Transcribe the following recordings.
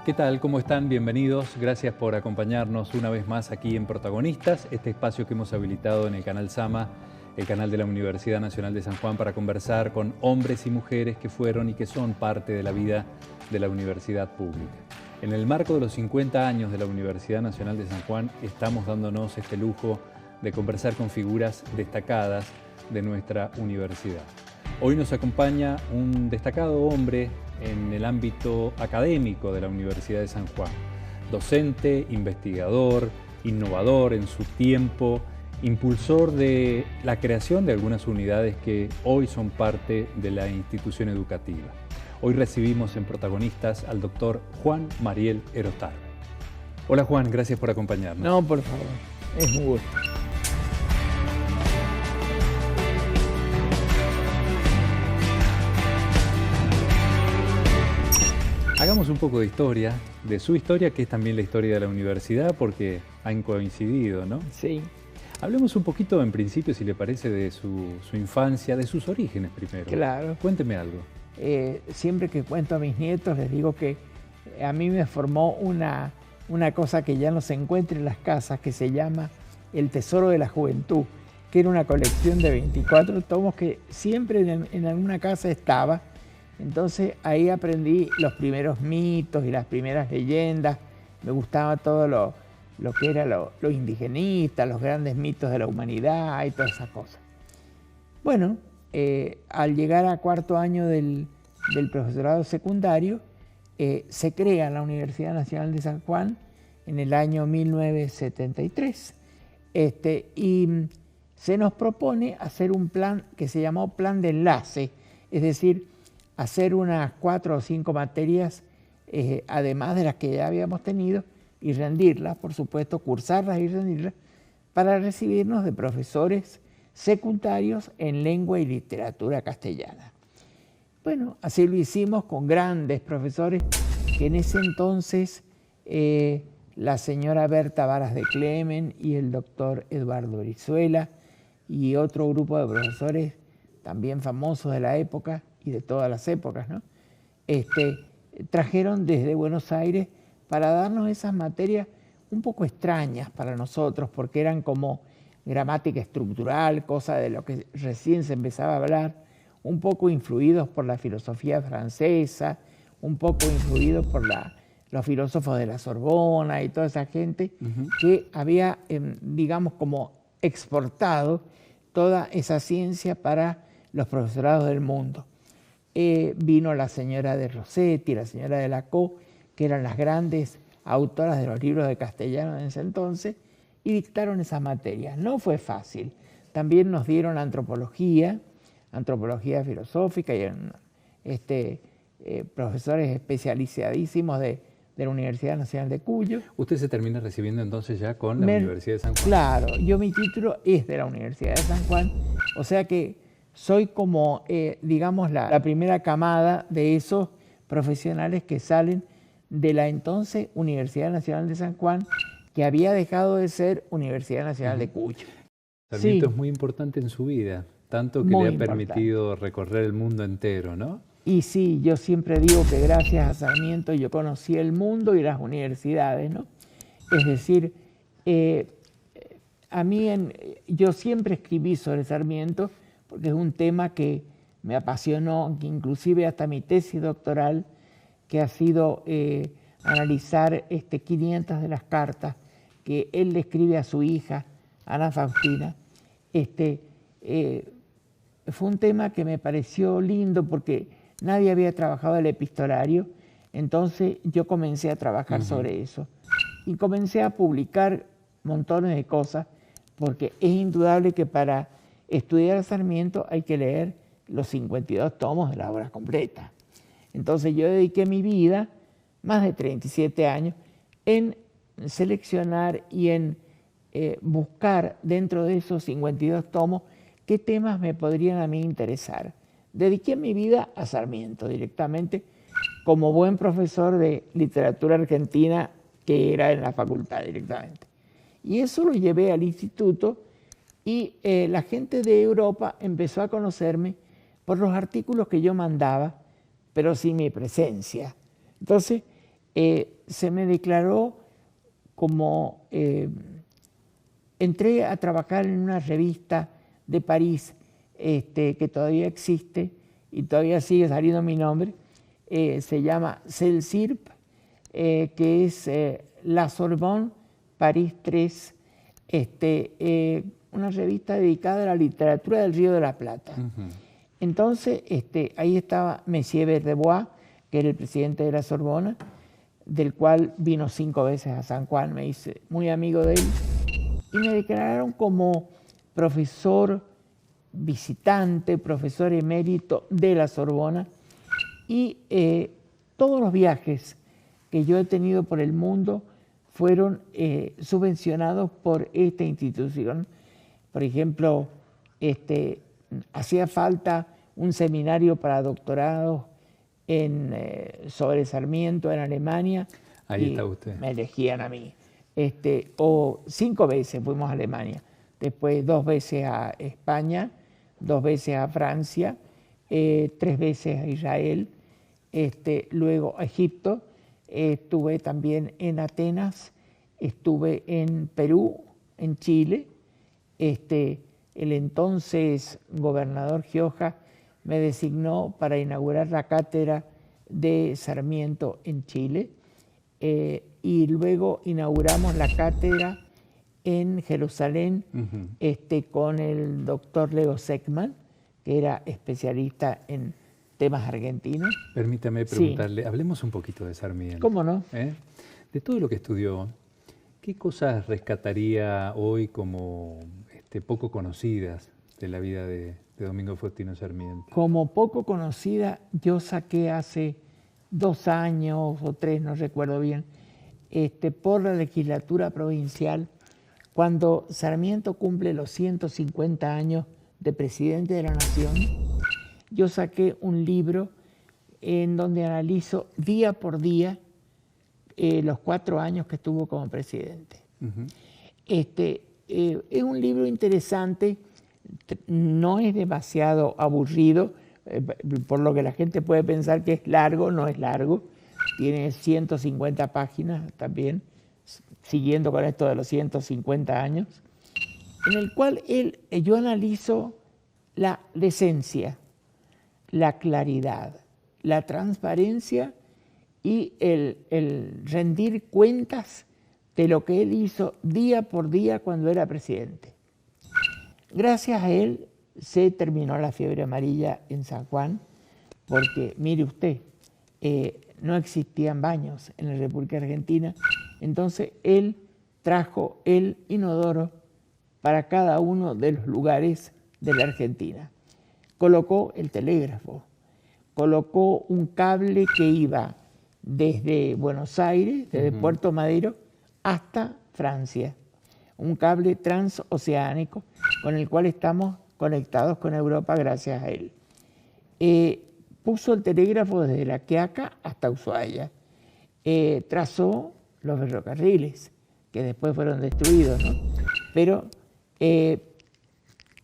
¿Qué tal? ¿Cómo están? Bienvenidos. Gracias por acompañarnos una vez más aquí en Protagonistas, este espacio que hemos habilitado en el canal Sama, el canal de la Universidad Nacional de San Juan, para conversar con hombres y mujeres que fueron y que son parte de la vida de la universidad pública. En el marco de los 50 años de la Universidad Nacional de San Juan, estamos dándonos este lujo de conversar con figuras destacadas de nuestra universidad. Hoy nos acompaña un destacado hombre en el ámbito académico de la Universidad de San Juan. Docente, investigador, innovador en su tiempo, impulsor de la creación de algunas unidades que hoy son parte de la institución educativa. Hoy recibimos en Protagonistas al doctor Juan Mariel Erotar. Hola Juan, gracias por acompañarnos. No, por favor, es un gusto. Hagamos un poco de historia, de su historia, que es también la historia de la universidad, porque han coincidido, ¿no? Sí. Hablemos un poquito, en principio, si le parece, de su infancia, de sus orígenes primero. Claro. Cuénteme algo. Siempre que cuento a mis nietos les digo que a mí me formó una cosa que ya no se encuentra en las casas, que se llama El Tesoro de la Juventud, que era una colección de 24 tomos que siempre en alguna casa estaba. Entonces ahí aprendí los primeros mitos y las primeras leyendas. Me gustaba todo lo que era lo indigenista, los grandes mitos de la humanidad y todas esas cosas. Bueno, al llegar a cuarto año del profesorado secundario, se crea la Universidad Nacional de San Juan en el año 1973. Y se nos propone hacer un plan que se llamó Plan de Enlace, es decir, hacer unas 4 o 5 materias, además de las que ya habíamos tenido, y rendirlas, por supuesto, cursarlas y rendirlas, para recibirnos de profesores secundarios en lengua y literatura castellana. Bueno, así lo hicimos con grandes profesores, que en ese entonces la señora Berta Varas de Clemen y el doctor Eduardo Brizuela y otro grupo de profesores también famosos de la época, y de todas las épocas, ¿no? Trajeron desde Buenos Aires para darnos esas materias un poco extrañas para nosotros, porque eran como gramática estructural, cosa de lo que recién se empezaba a hablar, un poco influidos por la filosofía francesa, un poco influidos por los filósofos de la Sorbona y toda esa gente que había, digamos, como exportado toda esa ciencia para los profesorados del mundo. Vino la señora de Rossetti, la señora de Lacaux, que eran las grandes autoras de los libros de castellano en ese entonces, y dictaron esas materias. No fue fácil. También nos dieron antropología filosófica, y profesores especializadísimos de la Universidad Nacional de Cuyo. ¿Usted se termina recibiendo entonces ya con la Universidad de San Juan? Claro, mi título es de la Universidad de San Juan, o sea que soy como, digamos, la primera camada de esos profesionales que salen de la entonces Universidad Nacional de San Juan, que había dejado de ser Universidad Nacional de Cuyo. Sarmiento es muy importante en su vida, tanto que le ha permitido recorrer el mundo entero, ¿no? Y sí, yo siempre digo que gracias a Sarmiento yo conocí el mundo y las universidades, ¿no? Es decir, yo siempre escribí sobre Sarmiento, porque es un tema que me apasionó, que inclusive hasta mi tesis doctoral, que ha sido analizar 500 de las cartas que él le escribe a su hija, Ana Faustina. Fue un tema que me pareció lindo porque nadie había trabajado el epistolario, entonces yo comencé a trabajar sobre eso y comencé a publicar montones de cosas, porque es indudable que para estudiar a Sarmiento hay que leer los 52 tomos de la obra completa. Entonces yo dediqué mi vida, más de 37 años, en seleccionar y en buscar dentro de esos 52 tomos qué temas me podrían a mí interesar. Dediqué mi vida a Sarmiento directamente, como buen profesor de literatura argentina que era en la facultad directamente. Y eso lo llevé al instituto. Y la gente de Europa empezó a conocerme por los artículos que yo mandaba, pero sin mi presencia. Entonces, se me declaró como... entré a trabajar en una revista de París que todavía existe y todavía sigue saliendo mi nombre, se llama CELSIRP, que es La Sorbonne, París 3, una revista dedicada a la literatura del Río de la Plata. Entonces, ahí estaba Monsieur Verdebois, que era el presidente de la Sorbona, del cual vino 5 veces a San Juan, me hice muy amigo de él, y me declararon como profesor visitante, profesor emérito de la Sorbona, y todos los viajes que yo he tenido por el mundo fueron subvencionados por esta institución. Por ejemplo, hacía falta un seminario para doctorados sobre Sarmiento en Alemania. Ahí está usted. Me elegían a mí. O 5 veces fuimos a Alemania, después 2 veces a España, 2 veces a Francia, 3 veces a Israel, luego a Egipto, estuve también en Atenas, estuve en Perú, en Chile. El entonces gobernador Gioja me designó para inaugurar la cátedra de Sarmiento en Chile, y luego inauguramos la cátedra en Jerusalén con el doctor Leo Seckman, que era especialista en temas argentinos. Permítame preguntarle, hablemos un poquito de Sarmiento. ¿Cómo no? De todo lo que estudió, ¿qué cosas rescataría hoy como poco conocidas de la vida de Domingo Faustino Sarmiento? Como poco conocida, yo saqué hace 2 años o 3, no recuerdo bien, por la legislatura provincial, cuando Sarmiento cumple los 150 años de presidente de la Nación, yo saqué un libro en donde analizo día por día los 4 años que estuvo como presidente. Es un libro interesante, no es demasiado aburrido, por lo que la gente puede pensar que es largo, no es largo, tiene 150 páginas también, siguiendo con esto de los 150 años, en el cual yo analizo la decencia, la claridad, la transparencia y el rendir cuentas de lo que él hizo día por día cuando era presidente. Gracias a él se terminó la fiebre amarilla en San Juan, porque mire usted, no existían baños en la República Argentina, entonces él trajo el inodoro para cada uno de los lugares de la Argentina. Colocó el telégrafo, colocó un cable que iba desde Buenos Aires, desde Puerto Madero, hasta Francia, un cable transoceánico con el cual estamos conectados con Europa gracias a él. Puso el telégrafo desde La Quiaca hasta Ushuaia, trazó los ferrocarriles, que después fueron destruidos, ¿no? Pero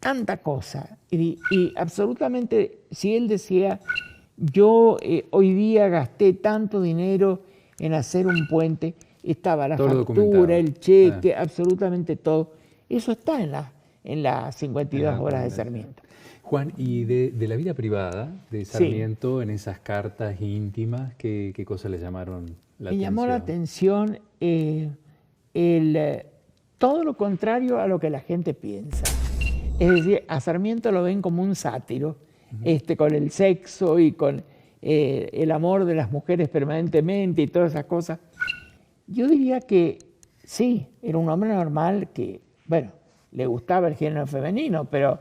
tanta cosa, y absolutamente, si él decía, yo hoy día gasté tanto dinero en hacer un puente, estaba la factura, el cheque, absolutamente todo. Eso está en las 52 horas de Sarmiento. Juan, y de la vida privada de Sarmiento, en esas cartas íntimas, ¿qué cosas le llamaron la atención? Me llamó la atención todo lo contrario a lo que la gente piensa. Es decir, a Sarmiento lo ven como un sátiro, con el sexo y con el amor de las mujeres permanentemente y todas esas cosas. Yo diría que sí, era un hombre normal que, bueno, le gustaba el género femenino, pero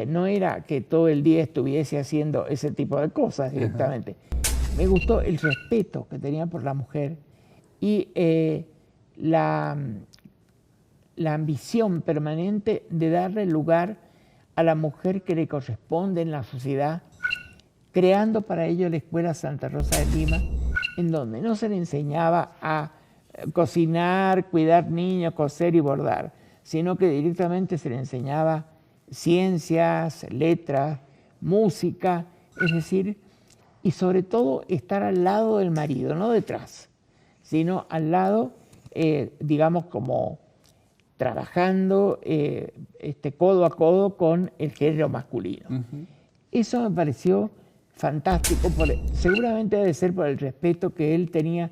no era que todo el día estuviese haciendo ese tipo de cosas directamente. Me gustó el respeto que tenía por la mujer y la ambición permanente de darle lugar a la mujer que le corresponde en la sociedad, creando para ello la Escuela Santa Rosa de Lima, en donde no se le enseñaba a cocinar, cuidar niños, coser y bordar, sino que directamente se le enseñaba ciencias, letras, música, es decir, y sobre todo estar al lado del marido, no detrás, sino al lado, digamos, como trabajando codo a codo con el género masculino. Eso me pareció fantástico, seguramente debe ser por el respeto que él tenía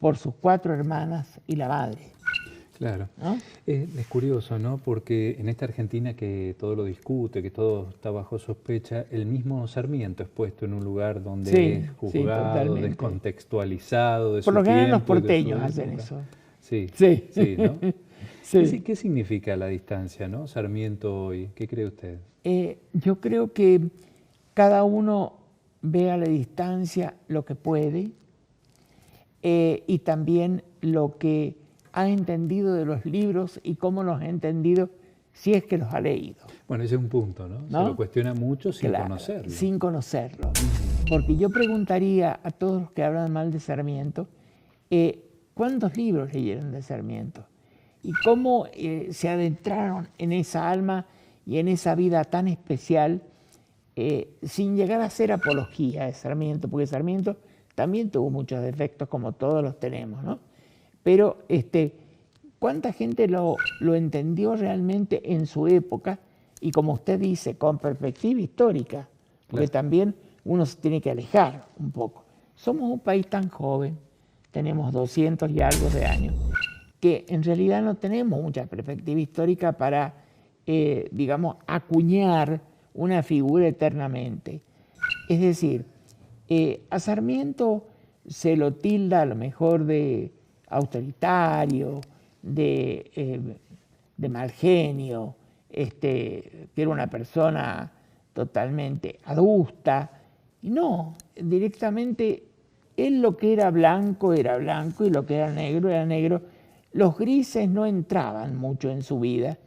por sus 4 hermanas y la madre. Claro. ¿No? Es curioso, ¿no? Porque en esta Argentina que todo lo discute, que todo está bajo sospecha, el mismo Sarmiento es puesto en un lugar donde es juzgado, descontextualizado de su tiempo. Por lo general los porteños hacen eso. Sí, sí, sí, ¿no? Sí. ¿Qué significa la distancia, ¿no? Sarmiento hoy, ¿qué cree usted? Yo creo que cada uno ve a la distancia lo que puede y también lo que ha entendido de los libros y cómo los ha entendido si es que los ha leído. Bueno, ese es un punto, ¿no? Se lo cuestiona mucho sin conocerlo. Sin conocerlo. Porque yo preguntaría a todos los que hablan mal de Sarmiento, ¿cuántos libros leyeron de Sarmiento? Y cómo se adentraron en esa alma y en esa vida tan especial sin llegar a hacer apología de Sarmiento, porque Sarmiento también tuvo muchos defectos como todos los tenemos, ¿no? Pero ¿cuánta gente lo entendió realmente en su época? Y como usted dice, con perspectiva histórica, porque también uno se tiene que alejar un poco. Somos un país tan joven, tenemos 200 y algo de años, que en realidad no tenemos mucha perspectiva histórica para, digamos, acuñar una figura eternamente. Es decir, a Sarmiento se lo tilda a lo mejor de autoritario, de mal genio, que era una persona totalmente adusta. Y no, directamente él lo que era blanco y lo que era negro. Los grises no entraban mucho en su vida.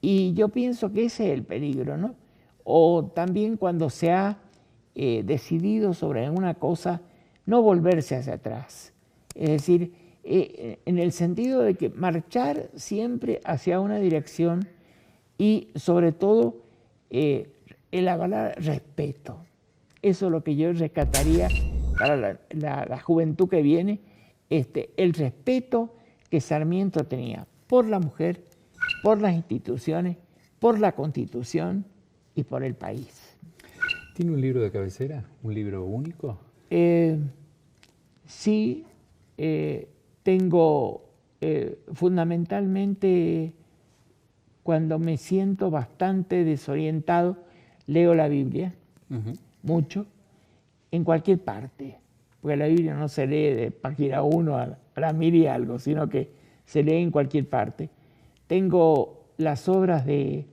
Y yo pienso que ese es el peligro, ¿no? O también cuando se ha decidido sobre alguna cosa, no volverse hacia atrás. Es decir, en el sentido de que marchar siempre hacia una dirección y sobre todo el avalar respeto. Eso es lo que yo rescataría para la juventud que viene, el respeto que Sarmiento tenía por la mujer, por las instituciones, por la Constitución y por el país. ¿Tiene un libro de cabecera? ¿Un libro único? Sí, tengo fundamentalmente cuando me siento bastante desorientado, leo la Biblia, mucho, en cualquier parte, porque la Biblia no se lee de página 1 a la 1000 y algo, sino que se lee en cualquier parte. Tengo las obras de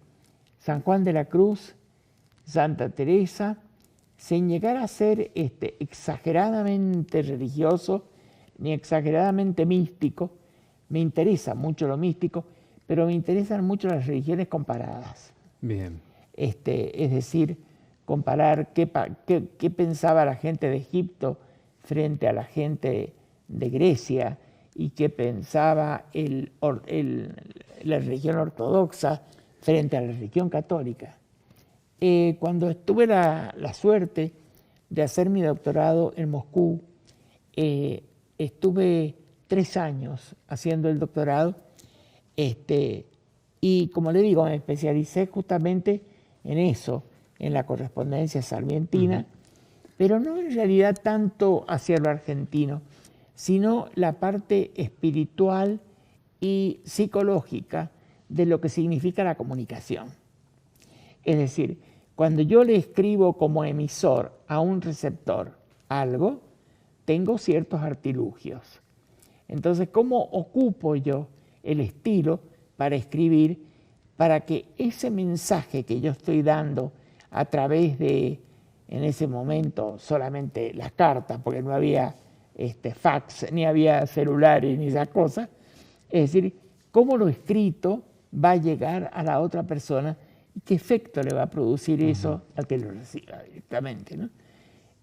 San Juan de la Cruz, Santa Teresa, sin llegar a ser exageradamente religioso ni exageradamente místico. Me interesa mucho lo místico, pero me interesan mucho las religiones comparadas. Bien. Es decir, comparar qué pensaba la gente de Egipto frente a la gente de Grecia y qué pensaba la religión ortodoxa frente a la religión católica. Cuando tuve la suerte de hacer mi doctorado en Moscú, estuve 3 años haciendo el doctorado y como le digo, me especialicé justamente en eso, en la correspondencia sarmientina, pero no en realidad tanto hacia lo argentino, sino la parte espiritual y psicológica de lo que significa la comunicación. Es decir, cuando yo le escribo como emisor a un receptor algo, tengo ciertos artilugios. Entonces, ¿cómo ocupo yo el estilo para escribir para que ese mensaje que yo estoy dando a través de, en ese momento, solamente las cartas, porque no había fax, ni había celulares, ni esas cosas, es decir, cómo lo escrito va a llegar a la otra persona y qué efecto le va a producir eso al que lo reciba directamente, ¿no?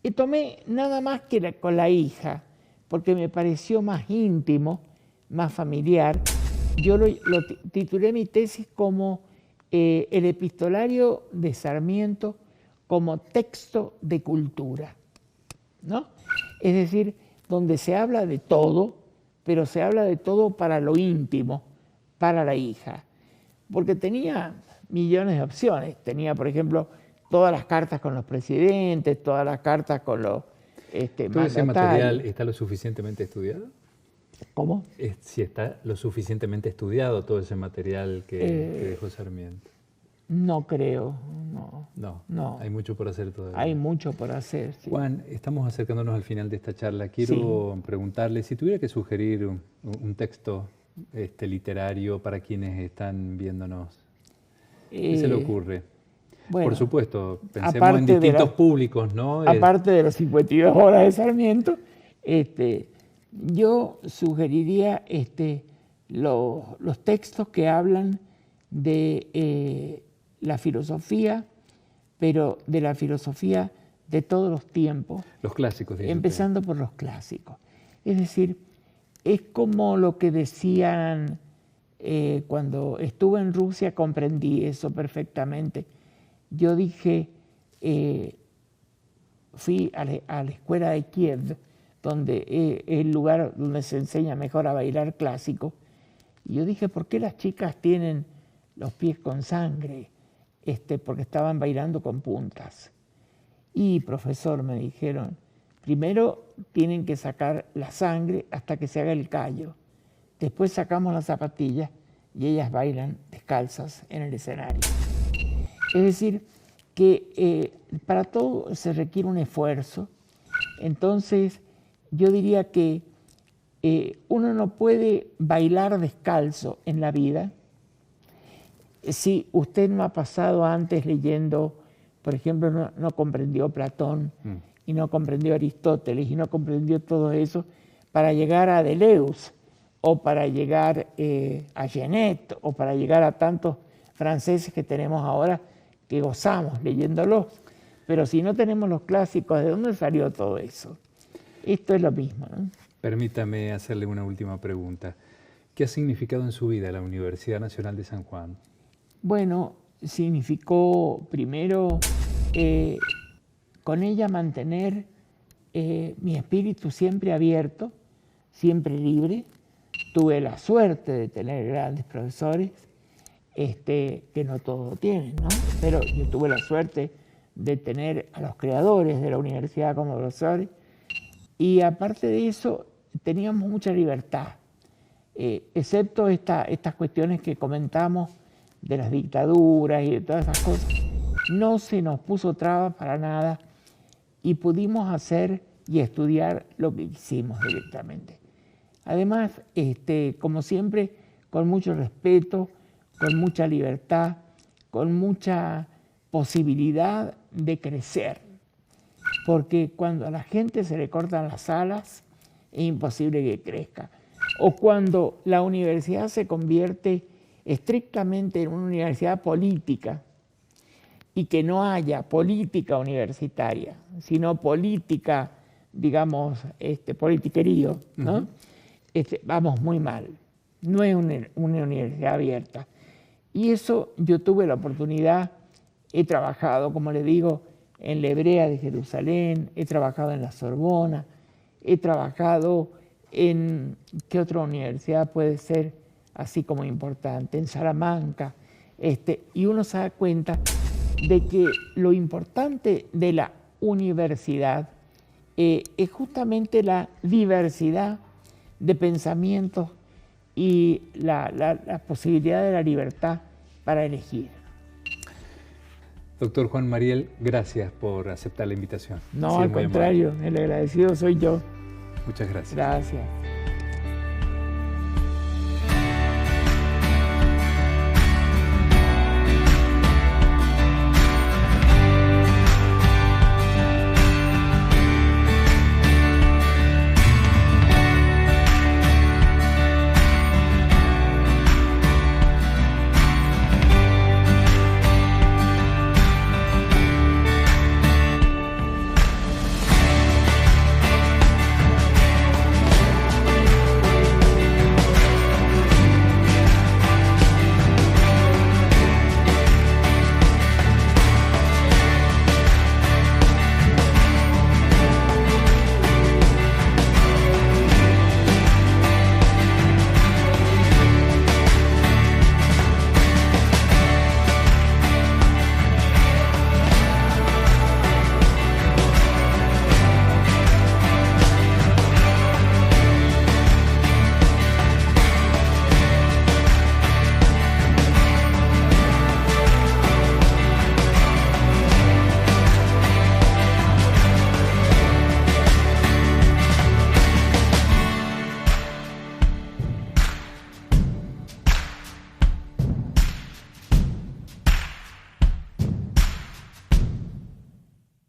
Y tomé nada más que con la hija, porque me pareció más íntimo, más familiar. Yo lo titulé mi tesis como el epistolario de Sarmiento como texto de cultura, ¿no? Es decir, donde se habla de todo, pero se habla de todo para lo íntimo, para la hija. Porque tenía millones de opciones. Tenía, por ejemplo, todas las cartas con los presidentes, todas las cartas con los ¿Todo ese material está lo suficientemente estudiado? ¿Cómo? Si está lo suficientemente estudiado todo ese material que dejó Sarmiento. No creo, No, hay mucho por hacer todavía. Hay mucho por hacer. Sí. Juan, estamos acercándonos al final de esta charla. Quiero preguntarle, si tuviera que sugerir un texto literario para quienes están viéndonos, ¿qué se le ocurre? Bueno, por supuesto, pensemos en distintos públicos, ¿no? Aparte de las 52 horas de Sarmiento, yo sugeriría los textos que hablan de la filosofía, pero de la filosofía de todos los tiempos. Los clásicos. Empezando por los clásicos. Es decir, es como lo que decían cuando estuve en Rusia, comprendí eso perfectamente. Yo dije, fui a la escuela de Kiev, donde es el lugar donde se enseña mejor a bailar clásico. Y yo dije, ¿por qué las chicas tienen los pies con sangre? Porque estaban bailando con puntas. Y, profesor, me dijeron, primero tienen que sacar la sangre hasta que se haga el callo. Después sacamos las zapatillas y ellas bailan descalzas en el escenario. Es decir, que para todo se requiere un esfuerzo. Entonces, yo diría que uno no puede bailar descalzo en la vida. Si usted no ha pasado antes leyendo, por ejemplo, no comprendió Platón y no comprendió Aristóteles y no comprendió todo eso, para llegar a Deleuze o para llegar a Genet o para llegar a tantos franceses que tenemos ahora que gozamos leyéndolos. Pero si no tenemos los clásicos, ¿de dónde salió todo eso? Esto es lo mismo, ¿no? Permítame hacerle una última pregunta. ¿Qué ha significado en su vida la Universidad Nacional de San Juan? Bueno, significó primero con ella mantener mi espíritu siempre abierto, siempre libre. Tuve la suerte de tener grandes profesores, que no todos lo tienen, ¿no? Pero yo tuve la suerte de tener a los creadores de la universidad como profesores, y aparte de eso teníamos mucha libertad, excepto estas cuestiones que comentamos de las dictaduras y de todas esas cosas. No se nos puso trabas para nada y pudimos hacer y estudiar lo que quisimos directamente. Además, como siempre, con mucho respeto, con mucha libertad, con mucha posibilidad de crecer. Porque cuando a la gente se le cortan las alas, es imposible que crezca. O cuando la universidad se convierte estrictamente en una universidad política y que no haya política universitaria, sino política, digamos, politiquerío, ¿no? Vamos muy mal. No es una universidad abierta. Y eso yo tuve la oportunidad, he trabajado, como le digo, en la Hebrea de Jerusalén, he trabajado en la Sorbona, he trabajado en, ¿qué otra universidad puede ser así como importante? En Salamanca, y uno se da cuenta de que lo importante de la universidad es justamente la diversidad de pensamientos y la posibilidad de la libertad para elegir. Doctor Juan Mariel, gracias por aceptar la invitación. No, al contrario, el agradecido soy yo. Muchas gracias. Gracias.